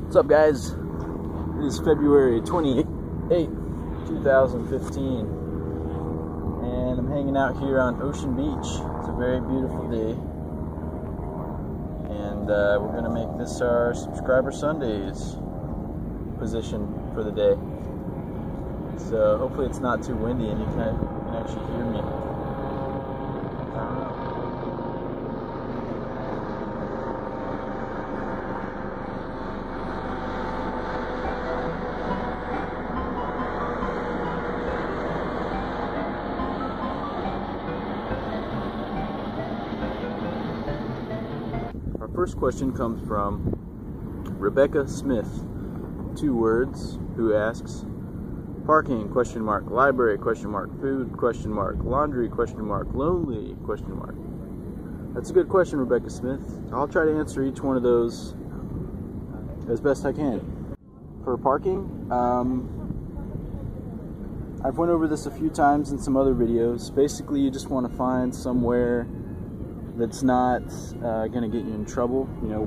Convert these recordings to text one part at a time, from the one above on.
What's up, guys? It is February 28th, 2015, and I'm hanging out here on Ocean Beach. It's a very beautiful day, and we're going to make this our Subscriber Sundays position for the day. So hopefully it's not too windy and you can actually hear me. I don't know. Our first question comes from Rebecca Smith, 2 words, who asks, parking, ? Library, ? Food, ? Laundry, ? Lonely, ? That's a good question, Rebecca Smith. I'll try to answer each one of those as best I can. For parking, I've went over this a few times in some other videos. Basically, you just want to find somewhere that's not going to get you in trouble. You know,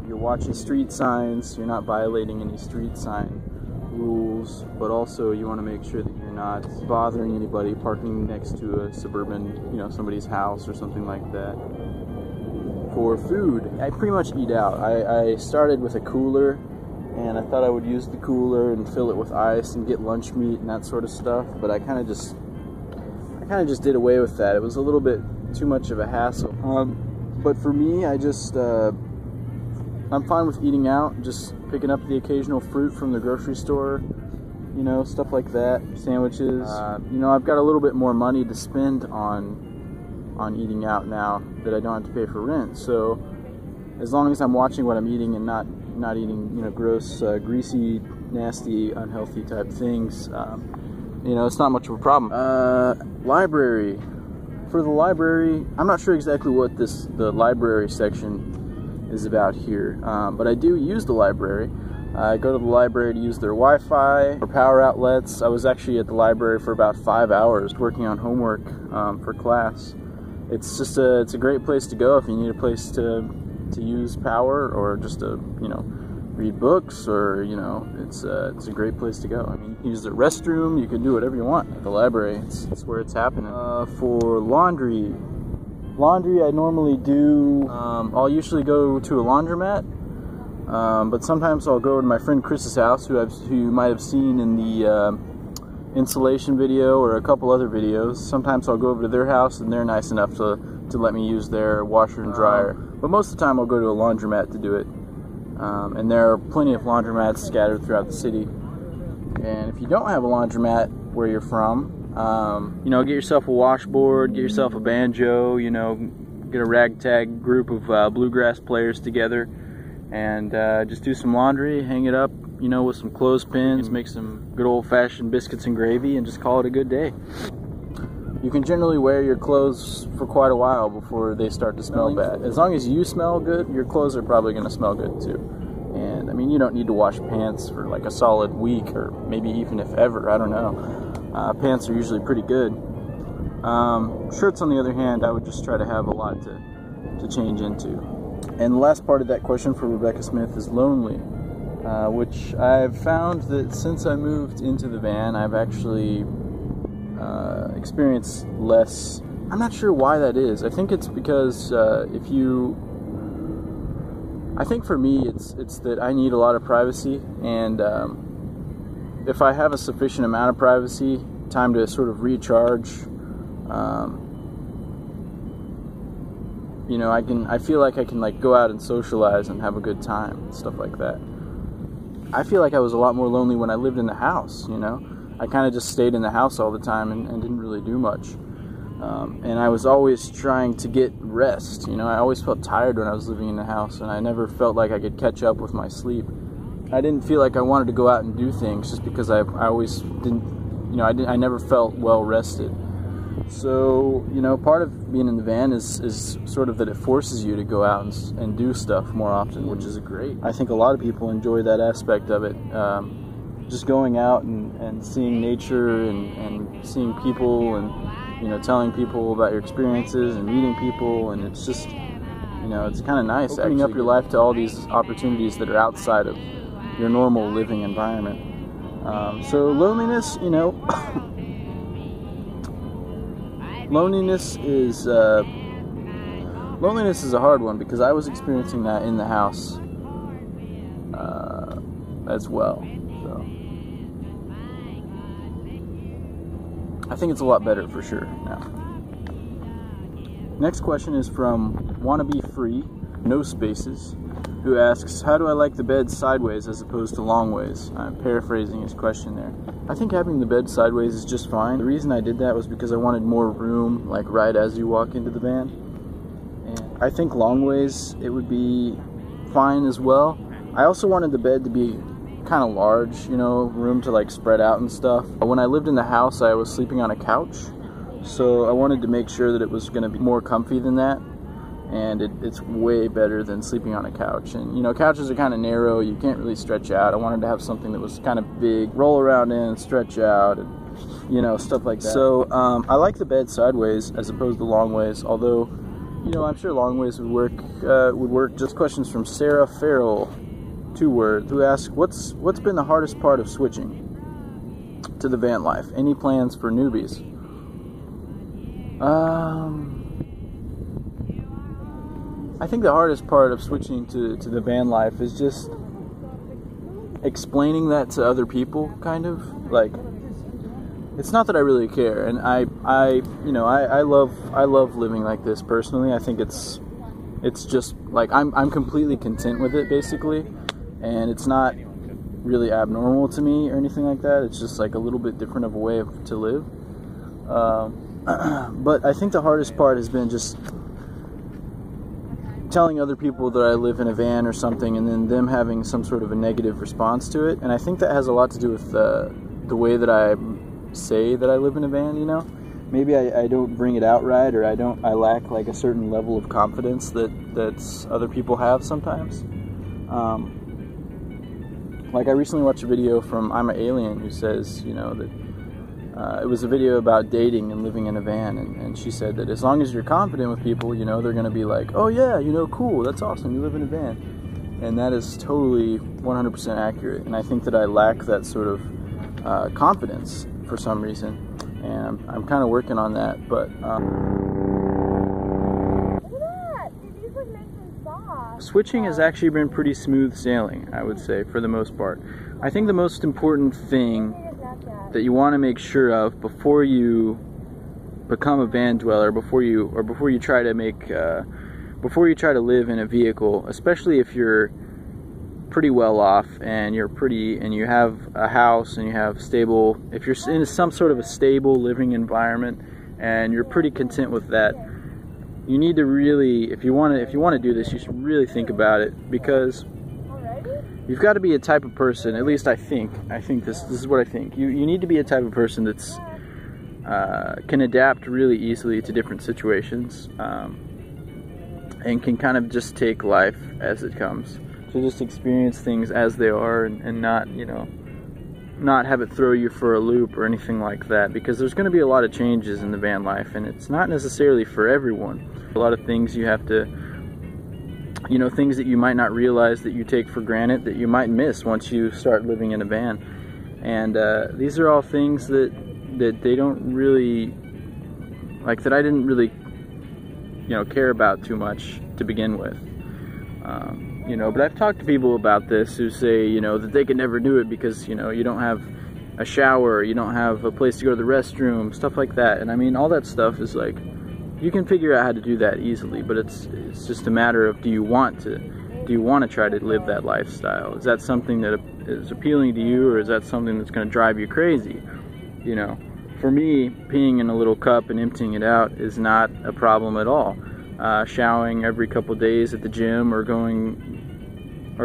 you're watching street signs, you're not violating any street sign rules, but also you want to make sure that you're not bothering anybody parking next to a suburban, somebody's house or something like that. For food, I pretty much eat out. I started with a cooler, and I thought I would use the cooler and fill it with ice and get lunch meat and that sort of stuff, but I kind of just did away with that. It was a little bit too much of a hassle. But for me, I'm fine with eating out, just picking up the occasional fruit from the grocery store, stuff like that, sandwiches. I've got a little bit more money to spend on eating out now that I don't have to pay for rent. So as long as I'm watching what I'm eating and not eating, gross, greasy, nasty, unhealthy type things, it's not much of a problem. Library. For the library, I'm not sure exactly what the library section is about here, but I do use the library. I go to the library to use their Wi-Fi or power outlets. I was actually at the library for about 5 hours working on homework for class. It's a great place to go if you need a place to use power or just to read books, or it's a great place to go. I mean, you can use the restroom, you can do whatever you want at the library. It's where it's happening. For laundry, I normally do, I'll usually go to a laundromat, but sometimes I'll go to my friend Chris's house, who you might have seen in the insulation video or a couple other videos. Sometimes I'll go over to their house and they're nice enough to let me use their washer and dryer, but most of the time I'll go to a laundromat to do it. And there are plenty of laundromats scattered throughout the city. And if you don't have a laundromat where you're from, get yourself a washboard, get yourself a banjo, get a ragtag group of bluegrass players together, and just do some laundry, hang it up, with some clothespins, make some good old-fashioned biscuits and gravy, and just call it a good day. You can generally wear your clothes for quite a while before they start to smell bad. As long as you smell good, your clothes are probably going to smell good too. And I mean, you don't need to wash pants for like a solid week, or maybe even if ever, I don't know. Pants are usually pretty good. Shirts, on the other hand, I would just try to have a lot to change into. And the last part of that question for Rebecca Smith is lonely, which I've found that since I moved into the van, I've actually experience less. I'm not sure why that is. I think it's because I think for me it's that I need a lot of privacy, and if I have a sufficient amount of privacy, time to sort of recharge, I feel like I can go out and socialize and have a good time and stuff like that. I feel like I was a lot more lonely when I lived in the house, I kind of just stayed in the house all the time and didn't really do much. And I was always trying to get rest. I always felt tired when I was living in the house, and I never felt like I could catch up with my sleep. I didn't feel like I wanted to go out and do things just because I always didn't, I never felt well rested. So, part of being in the van is sort of that it forces you to go out and do stuff more often, which is great. I think a lot of people enjoy that aspect of it. Just going out and seeing nature and seeing people and telling people about your experiences and meeting people, and it's just it's kind of nice opening up your life to all these opportunities that are outside of your normal living environment. So loneliness, you know, loneliness is a hard one, because I was experiencing that in the house as well. So I think it's a lot better for sure now. Next question is from Wannabe Free, no spaces, who asks, how do I like the bed sideways as opposed to long ways? I'm paraphrasing his question there. I think having the bed sideways is just fine. The reason I did that was because I wanted more room, like right as you walk into the van. And I think long ways, it would be fine as well. I also wanted the bed to be kind of large, you know, room to like spread out and stuff. When I lived in the house, I was sleeping on a couch, so I wanted to make sure that it was going to be more comfy than that. And it's way better than sleeping on a couch. And you know, couches are kind of narrow, you can't really stretch out. I wanted to have something that was kind of big, roll around in, stretch out, and you know, stuff like that. So I like the bed sideways as opposed to long ways, although, you know, I'm sure long ways would work. Just questions from Sarah Farrell, 2 words, who asks, what's been the hardest part of switching to the van life? Any plans for newbies? I think the hardest part of switching to the van life is just explaining that to other people, kind of. Like, it's not that I really care, and I love living like this personally. I think it's just like I'm completely content with it, basically, and it's not really abnormal to me or anything like that. It's just like a little bit different of a way to live. But I think the hardest part has been just telling other people that I live in a van or something, and then them having some sort of a negative response to it. And I think that has a lot to do with the way that I say that I live in a van, you know? Maybe I don't bring it out right, or I lack like a certain level of confidence that other people have sometimes. Like I recently watched a video from I'm an Alien, who says, you know, that it was a video about dating and living in a van, and she said that as long as you're confident with people, you know, they're going to be like, oh yeah, you know, cool, that's awesome, you live in a van. And that is totally 100% accurate, and I think that I lack that sort of confidence for some reason, and I'm kind of working on that, but look at that! These look nice and soft. Switching has actually been pretty smooth sailing, I would say, for the most part. I think the most important thing that you want to make sure of before you become a van dweller, before you try to live in a vehicle, especially if you're pretty well off and you have a house and you have stable, if you're in some sort of a stable living environment and you're pretty content with that, you need to really, if you want to do this, you should really think about it, because you've got to be a type of person, at least I think this is what I think. You need to be a type of person that's can adapt really easily to different situations, and can kind of just take life as it comes. So just experience things as they are, and not, you know, not have it throw you for a loop or anything like that, because there's going to be a lot of changes in the van life, and it's not necessarily for everyone. A lot of things you have to, you know, things that you might not realize that you take for granted that you might miss once you start living in a van. And these are all things that they don't really, like, that I didn't really, you know, care about too much to begin with. You know, but I've talked to people about this who say, you know, that they can never do it because, you know, you don't have a shower, you don't have a place to go to the restroom, stuff like that. And I mean, all that stuff is like, you can figure out how to do that easily, but it's just a matter of, do you want to try to live that lifestyle? Is that something that is appealing to you, or is that something that's going to drive you crazy? You know, for me, peeing in a little cup and emptying it out is not a problem at all. Showering every couple days at the gym, or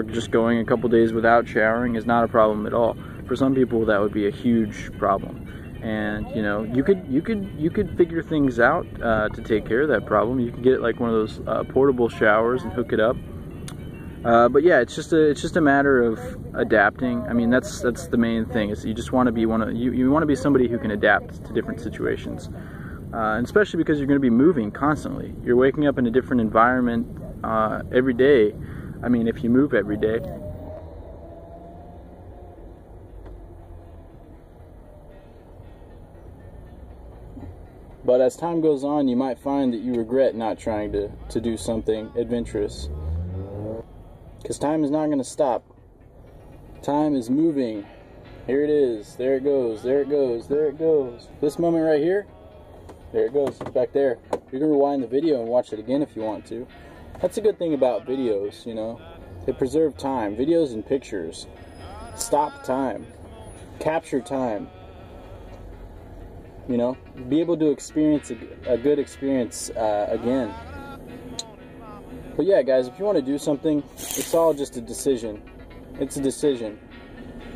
just going a couple days without showering is not a problem at all. For some people, that would be a huge problem. And you know, you could figure things out to take care of that problem. You could get like one of those portable showers and hook it up. But yeah, it's just a matter of adapting. I mean, that's the main thing. Is you just want to be you want to be somebody who can adapt to different situations, and especially because you're going to be moving constantly. You're waking up in a different environment every day. I mean, if you move every day. But as time goes on, you might find that you regret not trying to do something adventurous. Because time is not going to stop. Time is moving. Here it is. There it goes. There it goes. There it goes. This moment right here, there it goes. It's back there. You can rewind the video and watch it again if you want to. That's a good thing about videos, you know. They preserve time. Videos and pictures. Stop time. Capture time. You know, be able to experience a good experience again. But yeah, guys, if you want to do something, it's all just a decision. It's a decision.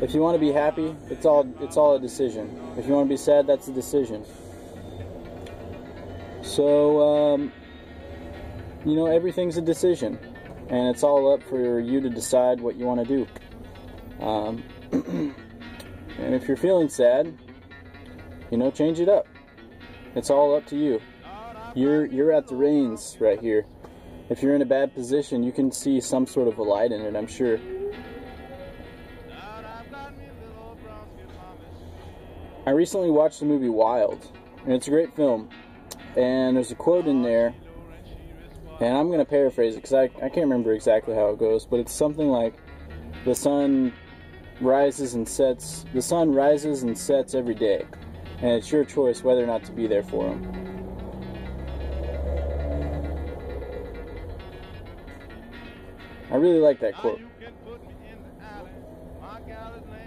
If you want to be happy, it's all a decision. If you want to be sad, that's a decision. So, you know, everything's a decision, and it's all up for you to decide what you want to do. And if you're feeling sad, you know, change it up. It's all up to you. You're at the reins right here. If you're in a bad position, you can see some sort of a light in it, I'm sure. I recently watched the movie Wild, and it's a great film. And there's a quote in there, and I'm going to paraphrase it because I can't remember exactly how it goes, but it's something like, the sun rises and sets every day, and it's your choice whether or not to be there for them. I really like that quote.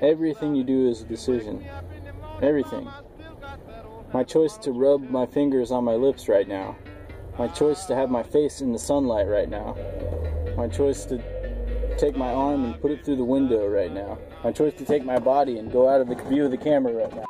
Everything you do is a decision. Everything. My choice to rub my fingers on my lips right now. My choice to have my face in the sunlight right now. My choice to take my arm and put it through the window right now. My choice to take my body and go out of the view of the camera right now.